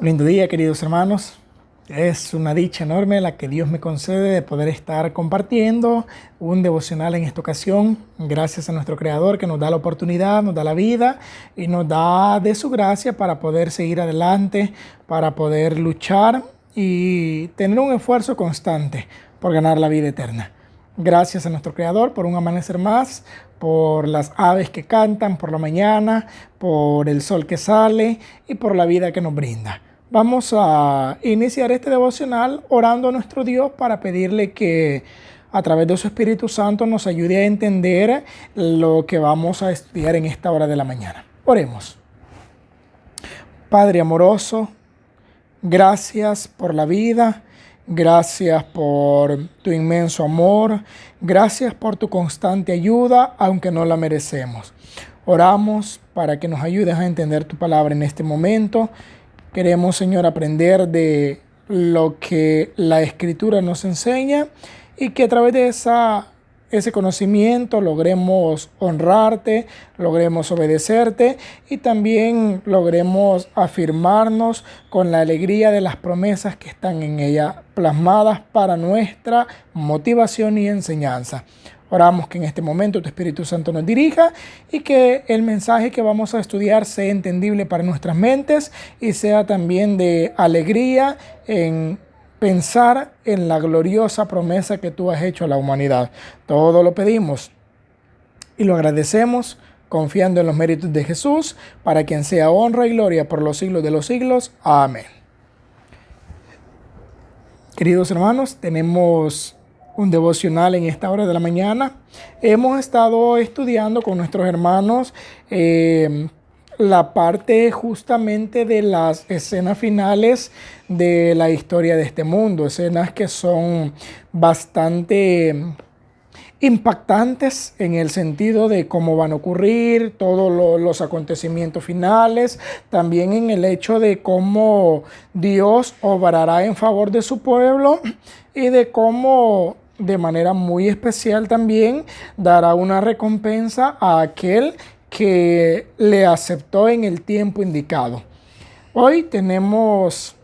Un lindo día, queridos hermanos. Es una dicha enorme la que Dios me concede de poder estar compartiendo un devocional en esta ocasión. Gracias a nuestro Creador que nos da la oportunidad, nos da la vida y nos da de su gracia para poder seguir adelante, para poder luchar y tener un esfuerzo constante por ganar la vida eterna. Gracias a nuestro Creador por un amanecer más, por las aves que cantan por la mañana, por el sol que sale y por la vida que nos brinda. Vamos a iniciar este devocional orando a nuestro Dios para pedirle que a través de su Espíritu Santo nos ayude a entender lo que vamos a estudiar en esta hora de la mañana. Oremos. Padre amoroso, gracias por la vida. Gracias por tu inmenso amor, gracias por tu constante ayuda, aunque no la merecemos. Oramos para que nos ayudes a entender tu palabra en este momento. Queremos, Señor, aprender de lo que la Escritura nos enseña y que a través de ese conocimiento logremos honrarte, logremos obedecerte y también logremos afirmarnos con la alegría de las promesas que están en ella plasmadas para nuestra motivación y enseñanza. Oramos que en este momento tu Espíritu Santo nos dirija y que el mensaje que vamos a estudiar sea entendible para nuestras mentes y sea también de alegría en pensar en la gloriosa promesa que tú has hecho a la humanidad. Todo lo pedimos y lo agradecemos confiando en los méritos de Jesús, para quien sea honra y gloria por los siglos de los siglos. Amén. Queridos hermanos, tenemos un devocional en esta hora de la mañana. Hemos estado estudiando con nuestros hermanos la parte justamente de las escenas finales de la historia de este mundo, escenas que son bastante impactantes en el sentido de cómo van a ocurrir todos los acontecimientos finales, también en el hecho de cómo Dios obrará en favor de su pueblo y de cómo de manera muy especial también dará una recompensa a aquel que le aceptó en el tiempo indicado. Hoy tenemos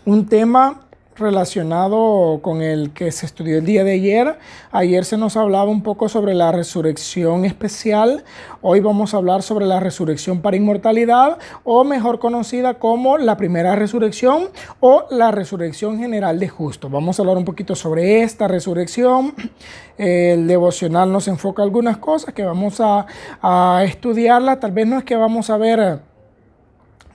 un tema relacionado con el que se estudió el día de ayer. Ayer se nos hablaba un poco sobre la resurrección especial. Hoy vamos a hablar sobre la resurrección para inmortalidad, o mejor conocida como la primera resurrección o la resurrección general de justos. Vamos a hablar un poquito sobre esta resurrección. El devocional nos enfoca algunas cosas que vamos a estudiarla. Tal vez no es que vamos a ver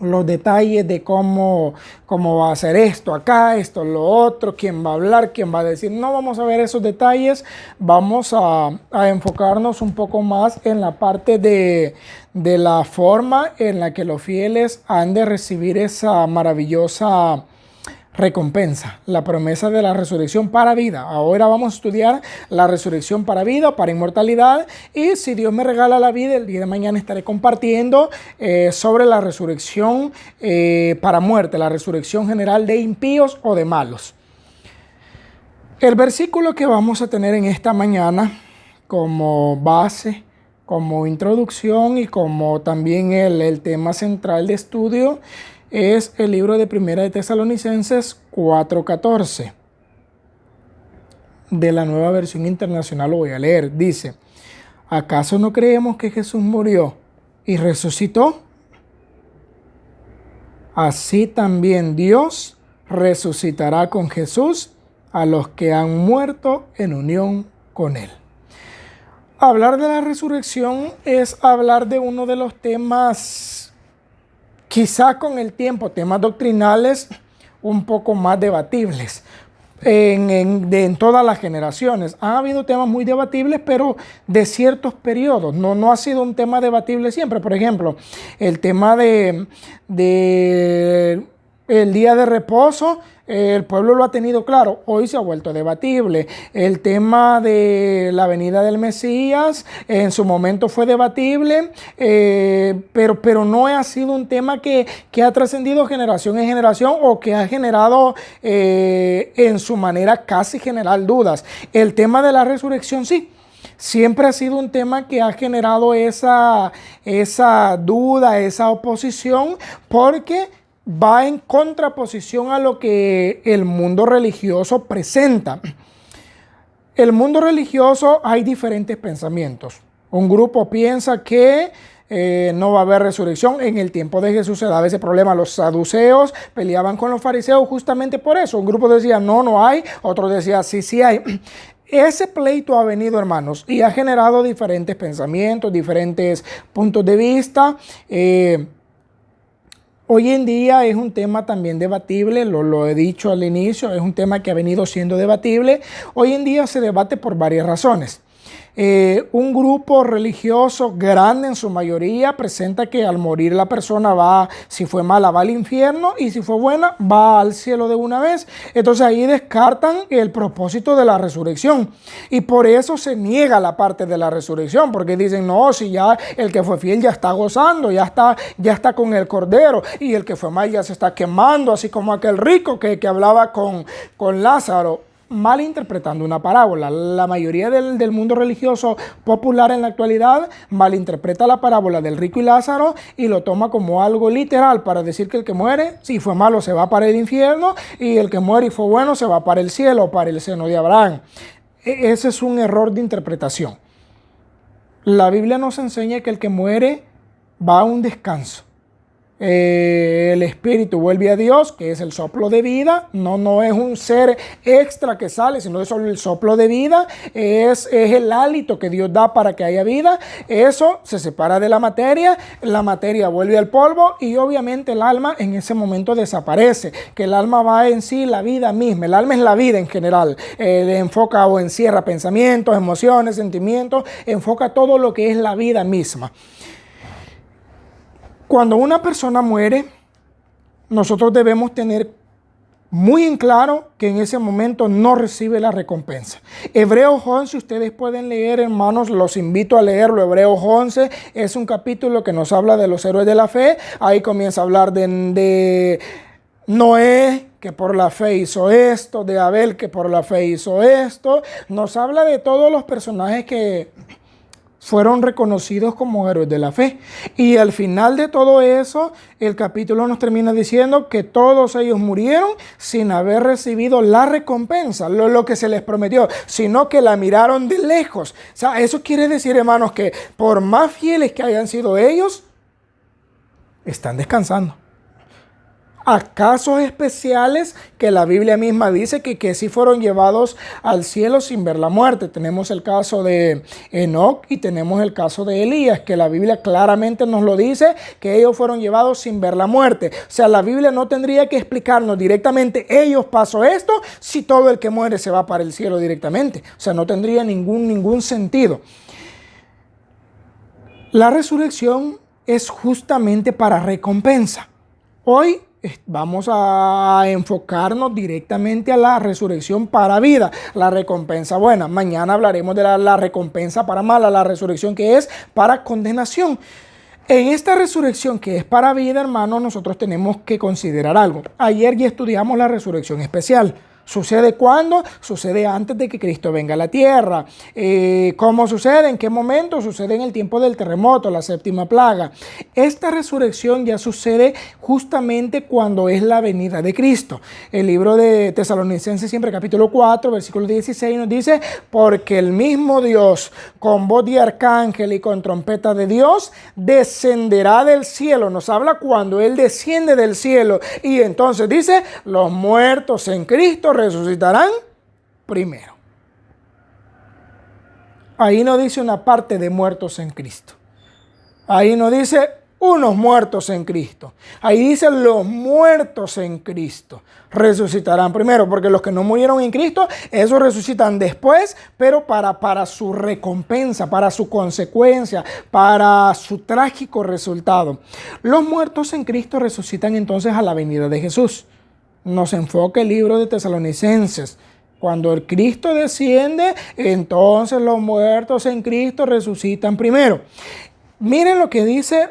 los detalles de cómo va a ser esto acá, esto lo otro, quién va a hablar, quién va a decir. No vamos a ver esos detalles, vamos a enfocarnos un poco más en la parte de la forma en la que los fieles han de recibir esa maravillosa recompensa, la promesa de la resurrección para vida. Ahora vamos a estudiar la resurrección para vida, para inmortalidad, y si Dios me regala la vida, el día de mañana estaré compartiendo sobre la resurrección para muerte, la resurrección general de impíos o de malos. El versículo que vamos a tener en esta mañana como base, como introducción y como también el tema central de estudio es el libro de Primera de Tesalonicenses 4:14. De la Nueva Versión Internacional lo voy a leer. Dice: ¿acaso no creemos que Jesús murió y resucitó? Así también Dios resucitará con Jesús a los que han muerto en unión con Él. Hablar de la resurrección es hablar de uno de los temas, quizá con el tiempo, temas doctrinales un poco más debatibles en todas las generaciones. Ha habido temas muy debatibles, pero de ciertos periodos. No ha sido un tema debatible siempre. Por ejemplo, el tema de el día de reposo, el pueblo lo ha tenido claro, hoy se ha vuelto debatible. El tema de la venida del Mesías en su momento fue debatible, pero no ha sido un tema que ha trascendido generación en generación o que ha generado en su manera casi general dudas. El tema de la resurrección sí. Siempre ha sido un tema que ha generado esa duda, esa oposición, porque va en contraposición a lo que el mundo religioso presenta. El mundo religioso hay diferentes pensamientos. Un grupo piensa que no va a haber resurrección. En el tiempo de Jesús se daba ese problema. Los saduceos peleaban con los fariseos justamente por eso. Un grupo decía no hay, otro decía sí hay. Ese pleito ha venido, hermanos, y ha generado diferentes pensamientos, diferentes puntos de vista. Hoy en día es un tema también debatible, lo he dicho al inicio, es un tema que ha venido siendo debatible. Hoy en día se debate por varias razones. Un grupo religioso grande en su mayoría presenta que al morir la persona va, si fue mala, va al infierno y si fue buena, va al cielo de una vez. Entonces ahí descartan el propósito de la resurrección y por eso se niega la parte de la resurrección, porque dicen, no, si ya el que fue fiel ya está gozando, ya está con el Cordero, y el que fue mal ya se está quemando, así como aquel rico que hablaba con Lázaro, malinterpretando una parábola. La mayoría del mundo religioso popular en la actualidad malinterpreta la parábola del rico y Lázaro y lo toma como algo literal para decir que el que muere, si fue malo, se va para el infierno, y el que muere y fue bueno se va para el cielo, para el seno de Abraham. Ese es un error de interpretación. La Biblia nos enseña que el que muere va a un descanso. El espíritu vuelve a Dios, que es el soplo de vida. No es un ser extra que sale, sino es solo el soplo de vida. Es el hálito que Dios da para que haya vida. Eso se separa de la materia vuelve al polvo y obviamente el alma en ese momento desaparece. Que el alma va en sí la vida misma. El alma es la vida en general. Enfoca o encierra pensamientos, emociones, sentimientos. Enfoca todo lo que es la vida misma. Cuando una persona muere, nosotros debemos tener muy en claro que en ese momento no recibe la recompensa. Hebreos 11, ustedes pueden leer, hermanos, los invito a leerlo. Hebreos 11 es un capítulo que nos habla de los héroes de la fe. Ahí comienza a hablar de Noé, que por la fe hizo esto, de Abel, que por la fe hizo esto. Nos habla de todos los personajes que fueron reconocidos como héroes de la fe. Y al final de todo eso, el capítulo nos termina diciendo que todos ellos murieron sin haber recibido la recompensa, lo que se les prometió, sino que la miraron de lejos. O sea, eso quiere decir, hermanos, que por más fieles que hayan sido ellos, están descansando. A casos especiales que la Biblia misma dice que sí fueron llevados al cielo sin ver la muerte. Tenemos el caso de Enoc y tenemos el caso de Elías, que la Biblia claramente nos lo dice, que ellos fueron llevados sin ver la muerte. O sea, la Biblia no tendría que explicarnos directamente, ellos pasó esto, si todo el que muere se va para el cielo directamente. O sea, no tendría ningún sentido. La resurrección es justamente para recompensa. Hoy vamos a enfocarnos directamente a la resurrección para vida, la recompensa buena. Mañana hablaremos de la recompensa para mala, la resurrección que es para condenación. En esta resurrección que es para vida, hermanos, nosotros tenemos que considerar algo. Ayer ya estudiamos la resurrección especial. ¿Sucede cuándo? Sucede antes de que Cristo venga a la tierra. ¿Cómo sucede? ¿En qué momento? Sucede en el tiempo del terremoto, la séptima plaga. Esta resurrección ya sucede justamente cuando es la venida de Cristo. El libro de Tesalonicenses, siempre capítulo 4, versículo 16, nos dice: porque el mismo Dios, con voz de arcángel y con trompeta de Dios, descenderá del cielo. Nos habla cuando Él desciende del cielo. Y entonces dice: los muertos en Cristo resucitarán primero. Ahí no dice una parte de muertos en Cristo. Ahí no dice unos muertos en Cristo. Ahí dice los muertos en Cristo resucitarán primero, porque los que no murieron en Cristo, esos resucitan después, pero para su recompensa, para su consecuencia, para su trágico resultado. Los muertos en Cristo resucitan entonces a la venida de Jesús. Nos enfoca el libro de Tesalonicenses. Cuando el Cristo desciende, entonces los muertos en Cristo resucitan primero. Miren lo que dice,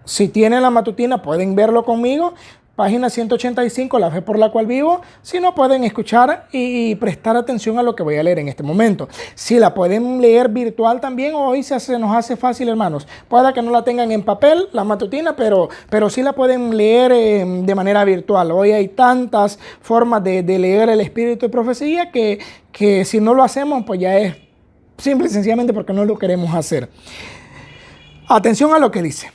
si tienen la matutina pueden verlo conmigo. página 185, La fe por la cual vivo. Si no, pueden escuchar y prestar atención a lo que voy a leer en este momento. Si la pueden leer virtual también, hoy se nos hace fácil, hermanos. Pueda que no la tengan en papel, la matutina, pero sí la pueden leer de manera virtual. Hoy hay tantas formas de leer el espíritu de profecía que si no lo hacemos, pues ya es simple y sencillamente porque no lo queremos hacer. Atención a lo que dice.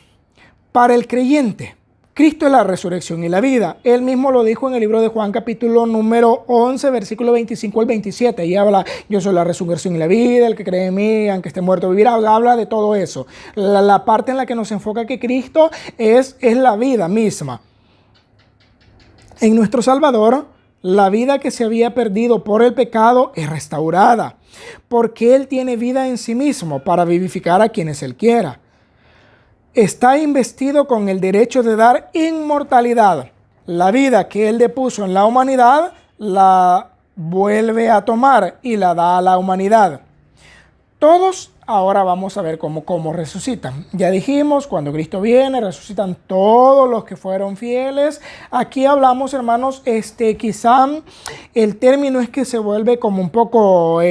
Para el creyente, Cristo es la resurrección y la vida. Él mismo lo dijo en el libro de Juan, capítulo número 11, versículo 25 al 27. Ahí habla, yo soy la resurrección y la vida, el que cree en mí, aunque esté muerto, vivirá. Habla de todo eso. La parte en la que nos enfoca que Cristo es la vida misma. En nuestro Salvador, la vida que se había perdido por el pecado es restaurada, porque Él tiene vida en sí mismo para vivificar a quienes Él quiera. Está investido con el derecho de dar inmortalidad. La vida que Él depuso en la humanidad la vuelve a tomar y la da a la humanidad. Todos ahora vamos a ver cómo resucitan. Ya dijimos, cuando Cristo viene, resucitan todos los que fueron fieles. Aquí hablamos, hermanos, quizá el término es que se vuelve como un poco,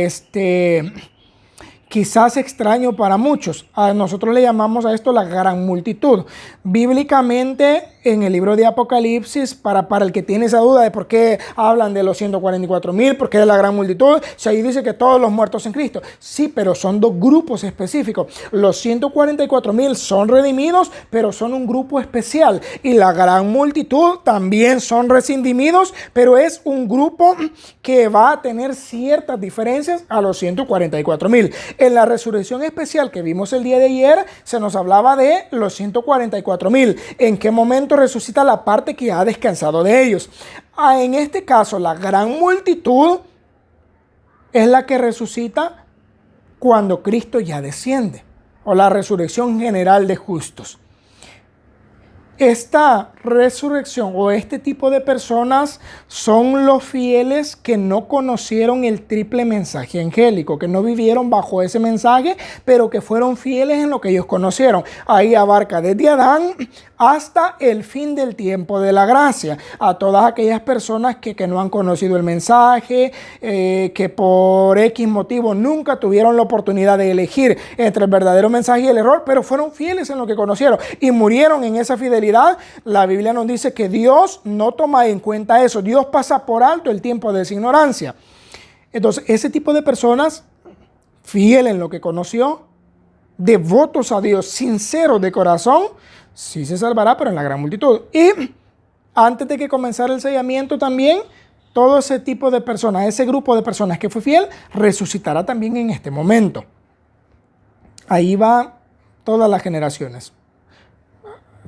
quizás extraño para muchos. Nosotros le llamamos a esto la gran multitud. Bíblicamente, en el libro de Apocalipsis, para el que tiene esa duda de por qué hablan de los 144,000, por qué de la gran multitud, si ahí dice que todos los muertos en Cristo. Sí, pero son dos grupos específicos. Los 144,000 son redimidos, pero son un grupo especial. Y la gran multitud también son redimidos, pero es un grupo que va a tener ciertas diferencias a los 144,000. En la resurrección especial que vimos el día de ayer, se nos hablaba de los 144,000. ¿En qué momento resucita la parte que ha descansado de ellos? En este caso, la gran multitud es la que resucita cuando Cristo ya desciende, o la resurrección general de justos. Esta resurrección o este tipo de personas son los fieles que no conocieron el triple mensaje angélico, que no vivieron bajo ese mensaje, pero que fueron fieles en lo que ellos conocieron. Ahí abarca desde Adán hasta el fin del tiempo de la gracia, a todas aquellas personas que no han conocido el mensaje, que por X motivo nunca tuvieron la oportunidad de elegir entre el verdadero mensaje y el error, pero fueron fieles en lo que conocieron y murieron en esa fidelidad. La Biblia nos dice que Dios no toma en cuenta eso. Dios pasa por alto el tiempo de esa ignorancia. Entonces, ese tipo de personas, fiel en lo que conoció, devotos a Dios, sinceros de corazón, sí se salvará, pero en la gran multitud. Y antes de que comenzara el sellamiento también, todo ese tipo de personas, ese grupo de personas que fue fiel, resucitará también en este momento. Ahí va todas las generaciones.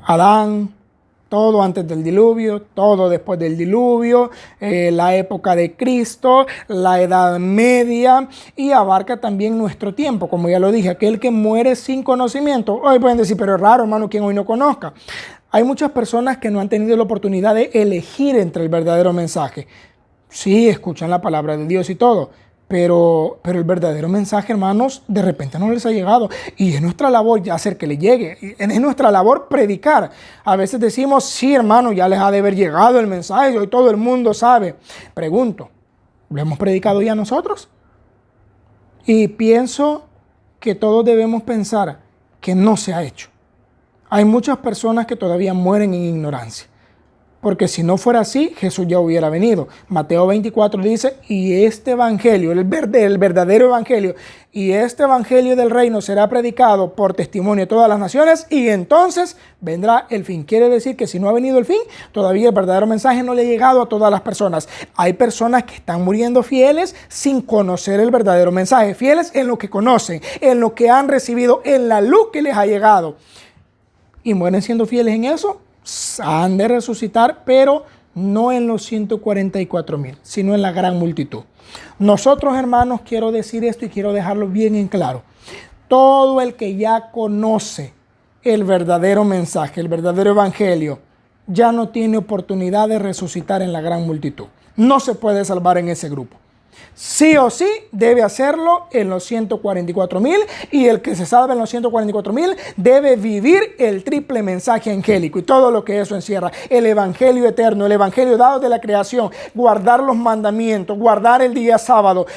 Adán, todo antes del diluvio, todo después del diluvio, la época de Cristo, la Edad Media, y abarca también nuestro tiempo, como ya lo dije, aquel que muere sin conocimiento. Hoy pueden decir, pero es raro, hermano, quien hoy no conozca. Hay muchas personas que no han tenido la oportunidad de elegir entre el verdadero mensaje. Sí, escuchan la palabra de Dios y todo, pero el verdadero mensaje, hermanos, de repente no les ha llegado. Y es nuestra labor ya hacer que les llegue. Es nuestra labor predicar. A veces decimos, sí, hermano, ya les ha de haber llegado el mensaje. Hoy todo el mundo sabe. Pregunto, ¿lo hemos predicado ya nosotros? Y pienso que todos debemos pensar que no se ha hecho. Hay muchas personas que todavía mueren en ignorancia. Porque si no fuera así, Jesús ya hubiera venido. Mateo 24 dice, y este evangelio, el verdadero evangelio, y este evangelio del reino será predicado por testimonio de todas las naciones, y entonces vendrá el fin. Quiere decir que si no ha venido el fin, todavía el verdadero mensaje no le ha llegado a todas las personas. Hay personas que están muriendo fieles sin conocer el verdadero mensaje, fieles en lo que conocen, en lo que han recibido, en la luz que les ha llegado. Y mueren siendo fieles en eso. Han de resucitar, pero no en los 144,000, sino en la gran multitud. Nosotros, hermanos, quiero decir esto y quiero dejarlo bien en claro. Todo el que ya conoce el verdadero mensaje, el verdadero evangelio, ya no tiene oportunidad de resucitar en la gran multitud. No se puede salvar en ese grupo. Sí o sí debe hacerlo en los 144,000, y el que se salve en los 144,000 debe vivir el triple mensaje angélico y todo lo que eso encierra: el evangelio eterno, el evangelio dado de la creación, guardar los mandamientos, guardar el día sábado.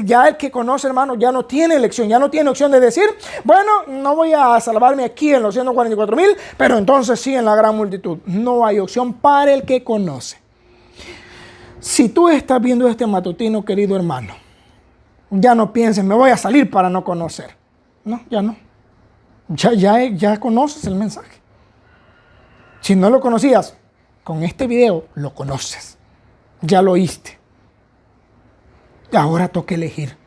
Ya el que conoce, hermano, ya no tiene elección, ya no tiene opción de decir, bueno, no voy a salvarme aquí en los 144,000, pero entonces sí en la gran multitud. No hay opción para el que conoce. Si tú estás viendo este matutino, querido hermano, ya no pienses, me voy a salir para no conocer. No, ya no. Ya conoces el mensaje. Si no lo conocías, con este video lo conoces. Ya lo oíste. Ahora toca elegir.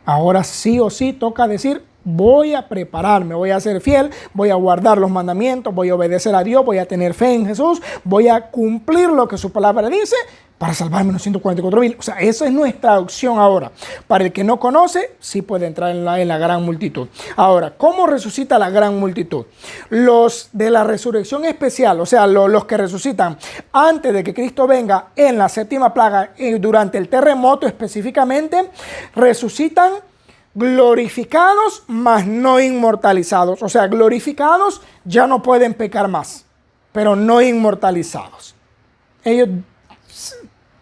Ahora sí o sí toca decir, voy a prepararme, voy a ser fiel, voy a guardar los mandamientos, voy a obedecer a Dios, voy a tener fe en Jesús, voy a cumplir lo que su palabra dice para salvarme en los 144,000. O sea, esa es nuestra opción ahora. Para el que no conoce, sí puede entrar en la gran multitud. Ahora, ¿cómo resucita la gran multitud? Los de la resurrección especial, o sea, los que resucitan antes de que Cristo venga en la séptima plaga, durante el terremoto específicamente, resucitan glorificados, mas no inmortalizados. O sea, glorificados ya no pueden pecar más, pero no inmortalizados. Ellos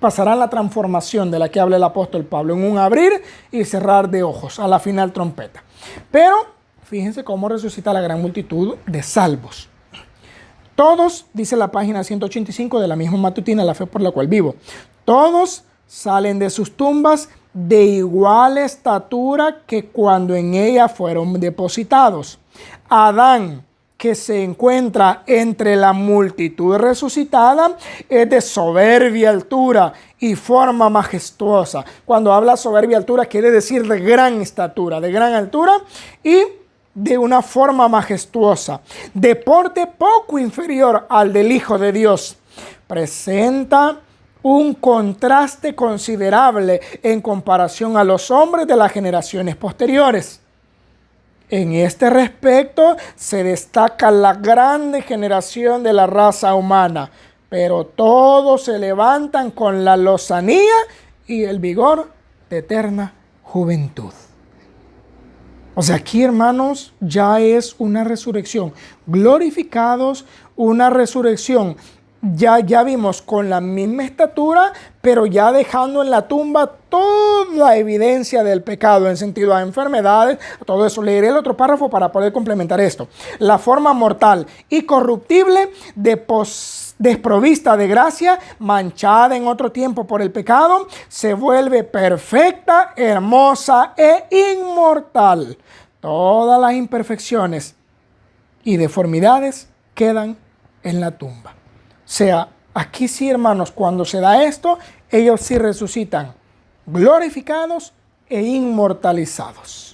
pasarán la transformación de la que habla el apóstol Pablo, en un abrir y cerrar de ojos a la final trompeta. Pero fíjense cómo resucita la gran multitud de salvos. Todos, dice la página 185 de la misma matutina, La fe por la cual vivo, todos salen de sus tumbas de igual estatura que cuando en ella fueron depositados. Adán, que se encuentra entre la multitud resucitada, es de soberbia altura y forma majestuosa. Cuando habla soberbia altura, quiere decir de gran estatura, de gran altura y de una forma majestuosa, de porte poco inferior al del Hijo de Dios. Presenta un contraste considerable en comparación a los hombres de las generaciones posteriores. En este respecto se destaca la grande generación de la raza humana, pero todos se levantan con la lozanía y el vigor de eterna juventud. O sea, aquí, hermanos, ya es una resurrección. Glorificados, una resurrección. Ya vimos con la misma estatura, pero ya dejando en la tumba toda la evidencia del pecado en sentido a enfermedades. Todo eso leeré el otro párrafo para poder complementar esto. La forma mortal y corruptible desprovista de gracia, manchada en otro tiempo por el pecado, se vuelve perfecta, hermosa e inmortal. Todas las imperfecciones y deformidades quedan en la tumba. O sea, aquí sí, hermanos, cuando se da esto, ellos sí resucitan glorificados e inmortalizados.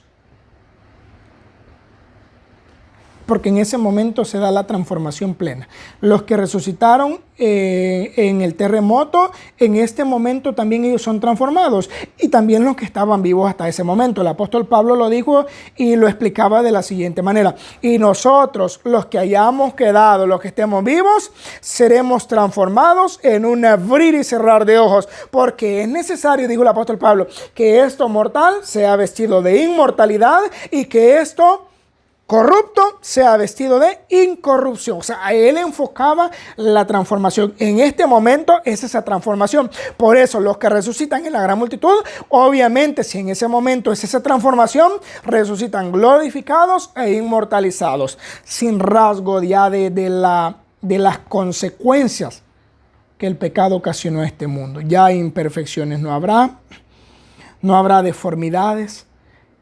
Porque en ese momento se da la transformación plena. Los que resucitaron en el terremoto, en este momento también ellos son transformados. Y también los que estaban vivos hasta ese momento. El apóstol Pablo lo dijo y lo explicaba de la siguiente manera. Y nosotros, los que hayamos quedado, los que estemos vivos, seremos transformados en un abrir y cerrar de ojos. Porque es necesario, dijo el apóstol Pablo, que esto mortal sea vestido de inmortalidad y que esto corrupto sea vestido de incorrupción. O sea, a él enfocaba la transformación. En este momento es esa transformación. Por eso los que resucitan en la gran multitud, obviamente si en ese momento es esa transformación, resucitan glorificados e inmortalizados, sin rasgo ya de las consecuencias que el pecado ocasionó a este mundo. Ya imperfecciones no habrá deformidades.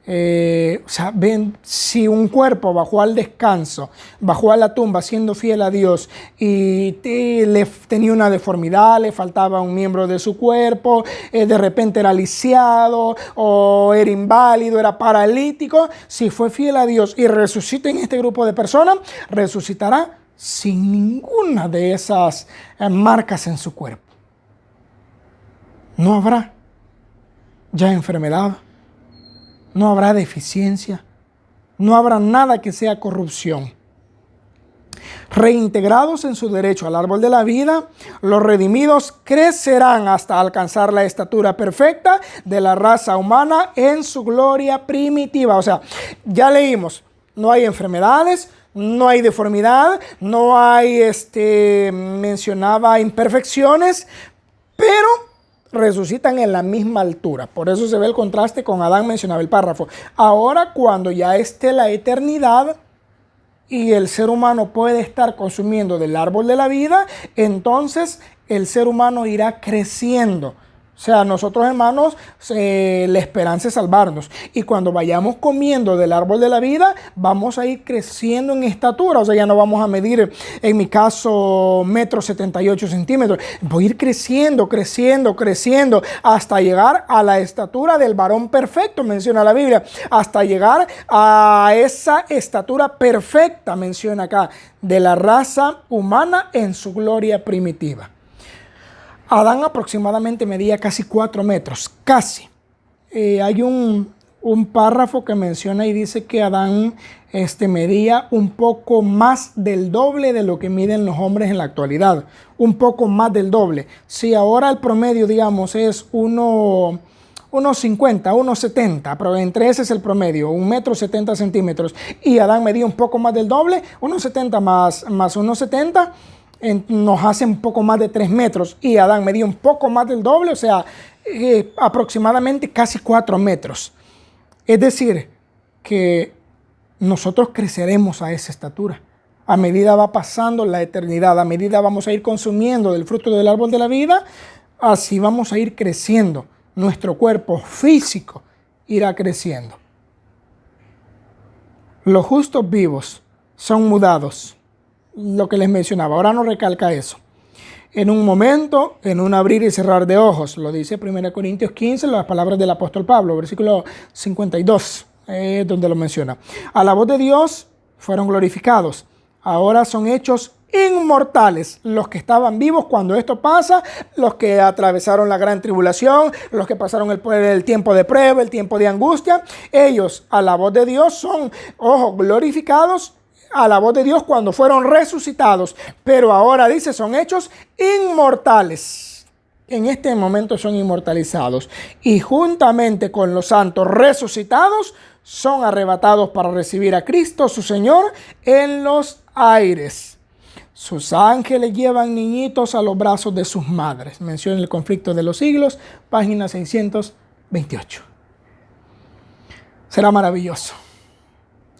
O sea, ven, si un cuerpo bajó al descanso, bajó a la tumba siendo fiel a Dios y tenía una deformidad, le faltaba un miembro de su cuerpo, de repente era lisiado o era inválido, era paralítico, si fue fiel a Dios y resucita en este grupo de personas, resucitará sin ninguna de esas marcas en su cuerpo. No habrá ya enfermedad. No habrá deficiencia, no habrá nada que sea corrupción. reintegrados en su derecho al árbol de la vida, los redimidos crecerán hasta alcanzar la estatura perfecta de la raza humana en su gloria primitiva. O sea, ya leímos, no hay enfermedades, no hay deformidad, no hay, mencionaba imperfecciones, pero resucitan en la misma altura. Por eso se ve el contraste con Adán, mencionaba el párrafo. Ahora, cuando ya esté la eternidad y el ser humano puede estar consumiendo del árbol de la vida, entonces el ser humano irá creciendo. O sea, nosotros, hermanos, la esperanza es salvarnos. Y cuando vayamos comiendo del árbol de la vida, vamos a ir creciendo en estatura. O sea, ya no vamos a medir, en mi caso, 1,78 m. Voy a ir creciendo, creciendo, creciendo, hasta llegar a la estatura del varón perfecto, menciona la Biblia. Hasta llegar a esa estatura perfecta, menciona acá, de la raza humana en su gloria primitiva. Adán aproximadamente medía casi 4 metros, casi. Hay un párrafo que menciona y dice que Adán medía un poco más del doble de lo que miden los hombres en la actualidad. Un poco más del doble. Si ahora el promedio, digamos, es 1,50, 1,70, pero entre ese es el promedio, 1,70 m, y Adán medía un poco más del doble, 1,70 más 1,70, nos hace un poco más de 3 metros, y Adán medía un poco más del doble, o sea, aproximadamente casi 4 metros. Es decir, que nosotros creceremos a esa estatura. A medida va pasando la eternidad, a medida vamos a ir consumiendo del fruto del árbol de la vida, así vamos a ir creciendo. Nuestro cuerpo físico irá creciendo. Los justos vivos son mudados. Lo que les mencionaba, ahora nos recalca eso. En un momento, en un abrir y cerrar de ojos, lo dice 1 Corintios 15, las palabras del apóstol Pablo, versículo 52, donde lo menciona. A la voz de Dios fueron glorificados, ahora son hechos inmortales los que estaban vivos cuando esto pasa, los que atravesaron la gran tribulación, los que pasaron el tiempo de prueba, el tiempo de angustia. Ellos, a la voz de Dios, son, ojo, glorificados a la voz de Dios cuando fueron resucitados, pero ahora dice son hechos inmortales. En este momento son inmortalizados y juntamente con los santos resucitados son arrebatados para recibir a Cristo su Señor en los aires. Sus ángeles llevan niñitos a los brazos de sus madres. Menciona el conflicto de los siglos, página 628. Será maravilloso.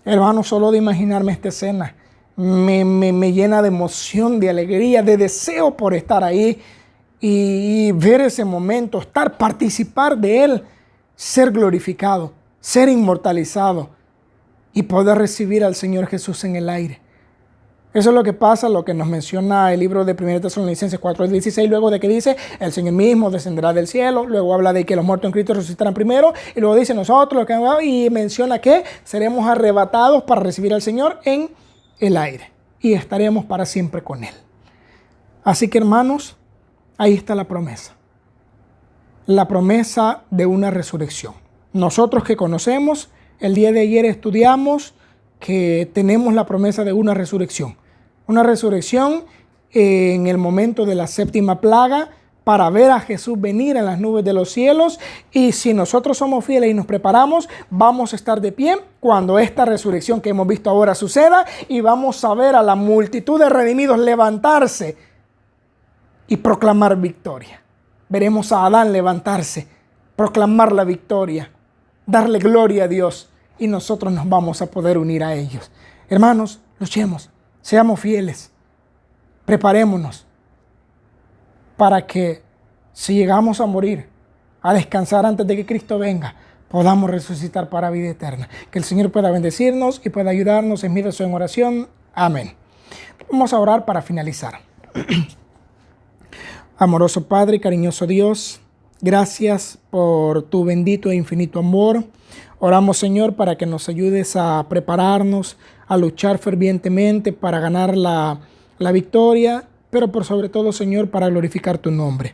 Hermano, solo de imaginarme esta escena me llena de emoción, de alegría, de deseo por estar ahí y ver ese momento, participar de él, ser glorificado, ser inmortalizado y poder recibir al Señor Jesús en el aire. Eso es lo que pasa, lo que nos menciona el libro de 1 Tesalonicenses 4:16, luego de que dice, el Señor mismo descenderá del cielo, luego habla de que los muertos en Cristo resucitarán primero, y luego dice nosotros, y menciona que seremos arrebatados para recibir al Señor en el aire, y estaremos para siempre con Él. Así que, hermanos, ahí está la promesa de una resurrección. Nosotros que conocemos, el día de ayer estudiamos que tenemos la promesa de una resurrección. Una resurrección en el momento de la séptima plaga para ver a Jesús venir en las nubes de los cielos. Y si nosotros somos fieles y nos preparamos, vamos a estar de pie cuando esta resurrección que hemos visto ahora suceda y vamos a ver a la multitud de redimidos levantarse y proclamar victoria. Veremos a Adán levantarse, proclamar la victoria, darle gloria a Dios y nosotros nos vamos a poder unir a ellos. Hermanos, luchemos. Seamos fieles, preparémonos para que si llegamos a morir, a descansar antes de que Cristo venga, podamos resucitar para vida eterna. Que el Señor pueda bendecirnos y pueda ayudarnos en medio de su oración. Amén. Vamos a orar para finalizar. Amoroso Padre, cariñoso Dios, gracias por tu bendito e infinito amor. Oramos, Señor, para que nos ayudes a prepararnos, a luchar fervientemente para ganar la victoria, pero por sobre todo, Señor, para glorificar tu nombre.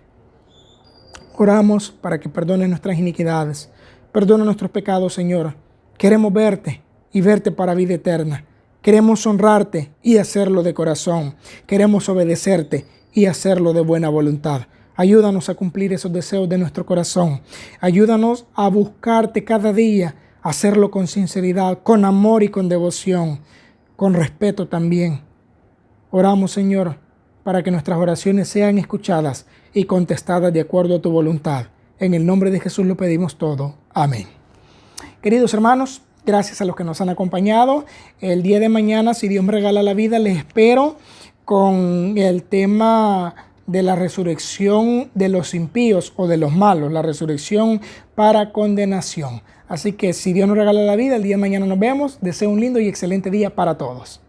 Oramos para que perdones nuestras iniquidades, perdona nuestros pecados, Señor. Queremos verte y verte para vida eterna. Queremos honrarte y hacerlo de corazón. Queremos obedecerte y hacerlo de buena voluntad. Ayúdanos a cumplir esos deseos de nuestro corazón. Ayúdanos a buscarte cada día, a hacerlo con sinceridad, con amor y con devoción, con respeto también. Oramos, Señor, para que nuestras oraciones sean escuchadas y contestadas de acuerdo a tu voluntad. En el nombre de Jesús lo pedimos todo. Amén. Queridos hermanos, gracias a los que nos han acompañado. El día de mañana, si Dios me regala la vida, les espero con el tema de la resurrección de los impíos o de los malos, la resurrección para condenación. Así que si Dios nos regala la vida, el día de mañana nos vemos. Deseo un lindo y excelente día para todos.